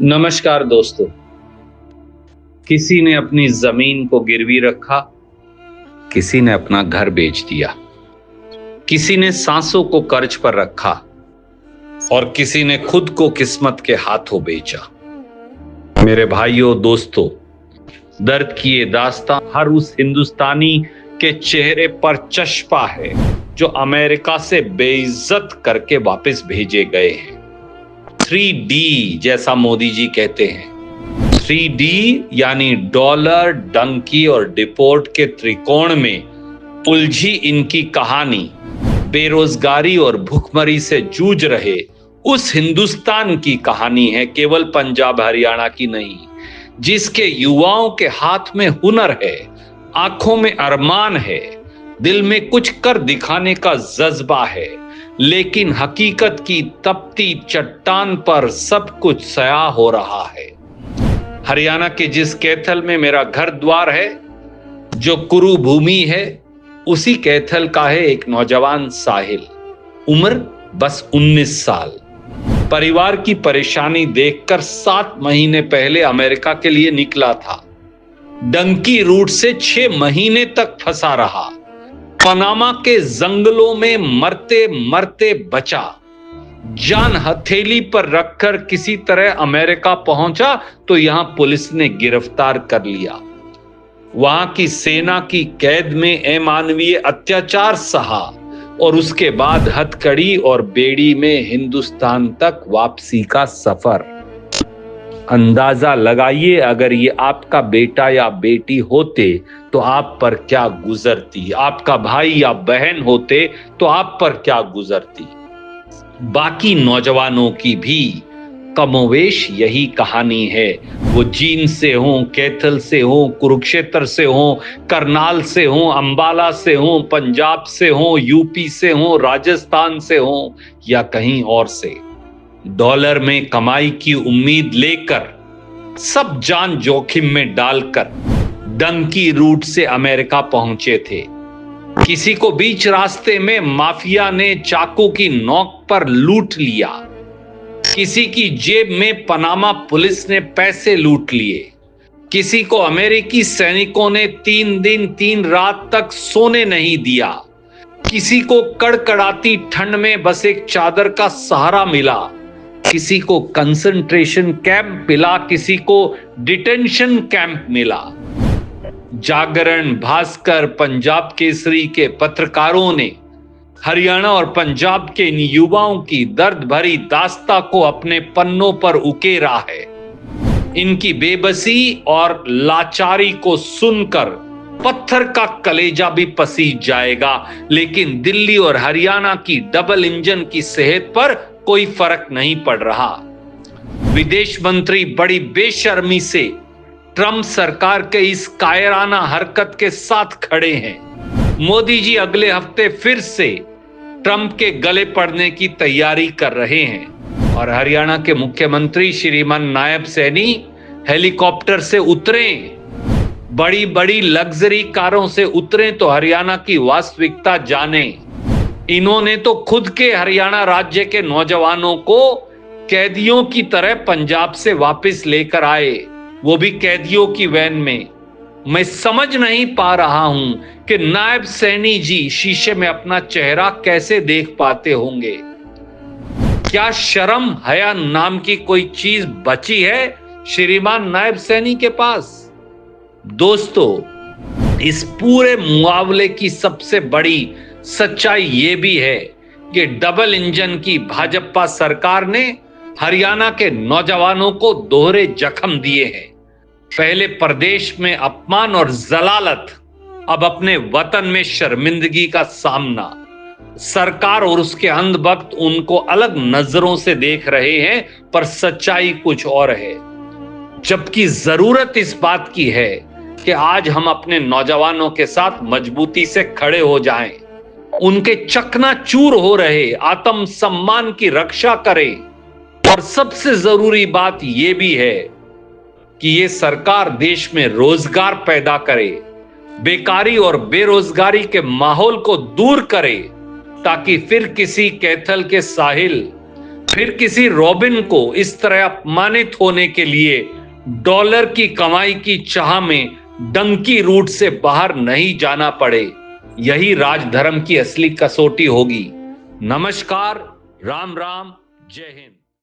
नमस्कार दोस्तों। किसी ने अपनी जमीन को गिरवी रखा, किसी ने अपना घर बेच दिया, किसी ने सांसों को कर्ज पर रखा और किसी ने खुद को किस्मत के हाथों बेचा। मेरे भाइयों दोस्तों, दर्द की ये दास्तां हर उस हिंदुस्तानी के चेहरे पर चश्पा है जो अमेरिका से बेइज्जत करके वापस भेजे गए हैं। 3D जैसा मोदी जी कहते हैं। 3D यानी डॉलर, डंकी और डिपोर्ट के त्रिकोण में उलझी इनकी कहानी बेरोजगारी और भुखमरी से जूझ रहे उस हिंदुस्तान की कहानी है, केवल पंजाब हरियाणा की नहीं, जिसके युवाओं के हाथ में हुनर है, आंखों में अरमान है, दिल में कुछ कर दिखाने का जज्बा है, लेकिन हकीकत की तपती चट्टान पर सब कुछ सया हो रहा है। हरियाणा के जिस कैथल में मेरा घर द्वार है, जो कुरु भूमि है, उसी कैथल का है एक नौजवान साहिल। उम्र बस 19 साल। परिवार की परेशानी देखकर 7 महीने पहले अमेरिका के लिए निकला था। डंकी रूट से 6 महीने तक फंसा रहा। पनामा के जंगलों में मरते मरते बचा। जान हथेली पर रखकर किसी तरह अमेरिका पहुंचा तो यहां पुलिस ने गिरफ्तार कर लिया। वहां की सेना की कैद में अमानवीय अत्याचार सहा और उसके बाद हथकड़ी और बेड़ी में हिंदुस्तान तक वापसी का सफर। अंदाजा लगाइए, अगर ये आपका बेटा या बेटी होते तो आप पर क्या गुजरती, आपका भाई या बहन होते तो आप पर क्या गुजरती। बाकी नौजवानों की भी कमोवेश यही कहानी है। वो जींद से हों, कैथल से हों, कुरुक्षेत्र से हों, करनाल से हों, अंबाला से हों, पंजाब से हों, यूपी से हों, राजस्थान से हों या कहीं और से, डॉलर में कमाई की उम्मीद लेकर सब जान जोखिम में डालकर डंकी रूट से अमेरिका पहुंचे थे। किसी को बीच रास्ते में माफिया ने चाकू की नोक पर लूट लिया, किसी की जेब में पनामा पुलिस ने पैसे लूट लिए, किसी को अमेरिकी सैनिकों ने 3 दिन 3 रात तक सोने नहीं दिया, किसी को कड़कड़ाती ठंड में बस एक चादर का सहारा मिला, किसी को कंसंट्रेशन कैंप मिला, किसी को डिटेंशन कैंप मिला। जागरण, भास्कर, पंजाब केसरी के पत्रकारों ने हरियाणा और पंजाब के इन युवाओं की दर्द भरी दास्तां को अपने पन्नों पर उकेरा है। इनकी बेबसी और लाचारी को सुनकर पत्थर का कलेजा भी पसीज जाएगा, लेकिन दिल्ली और हरियाणा की डबल इंजन की सेहत पर कोई फर्क नहीं पड़ रहा। विदेश मंत्री बड़ी बेशर्मी से ट्रंप सरकार के इस कायराना हरकत के साथ खड़े हैं। मोदी जी अगले हफ्ते फिर से ट्रंप के गले पड़ने की तैयारी कर रहे हैं और हरियाणा के मुख्यमंत्री श्रीमान नायब सैनी हेलीकॉप्टर से उतरे, बड़ी बड़ी लग्जरी कारों से उतरे तो हरियाणा की वास्तविकता जाने। इन्होंने तो खुद के हरियाणा राज्य के नौजवानों को कैदियों की तरह पंजाब से वापस लेकर आए, वो भी कैदियों की वैन में। मैं समझ नहीं पा रहा हूं कि नायब सैनी जी शीशे में अपना चेहरा कैसे देख पाते होंगे। क्या शर्म हया नाम की कोई चीज बची है श्रीमान नायब सैनी के पास? दोस्तों, इस पूरे मुआवले की सबसे बड़ी सच्चाई ये भी है कि डबल इंजन की भाजपा सरकार ने हरियाणा के नौजवानों को दोहरे जख्म दिए हैं। पहले प्रदेश में अपमान और जलालत, अब अपने वतन में शर्मिंदगी का सामना। सरकार और उसके अंधभक्त उनको अलग नजरों से देख रहे हैं, पर सच्चाई कुछ और है। जबकि जरूरत इस बात की है कि आज हम अपने नौजवानों के साथ मजबूती से खड़े हो जाएं, उनके चकनाचूर हो रहे आत्म सम्मान की रक्षा करें। और सबसे जरूरी बात यह भी है कि ये सरकार देश में रोजगार पैदा करे, बेकारी और बेरोजगारी के माहौल को दूर करे, ताकि फिर किसी कैथल के साहिल फिर किसी रॉबिन को इस तरह अपमानित होने के लिए डॉलर की कमाई की चाह में डंकी रूट से बाहर नहीं जाना पड़े। यही राजधर्म की असली कसौटी होगी। नमस्कार, राम राम, जय हिंद।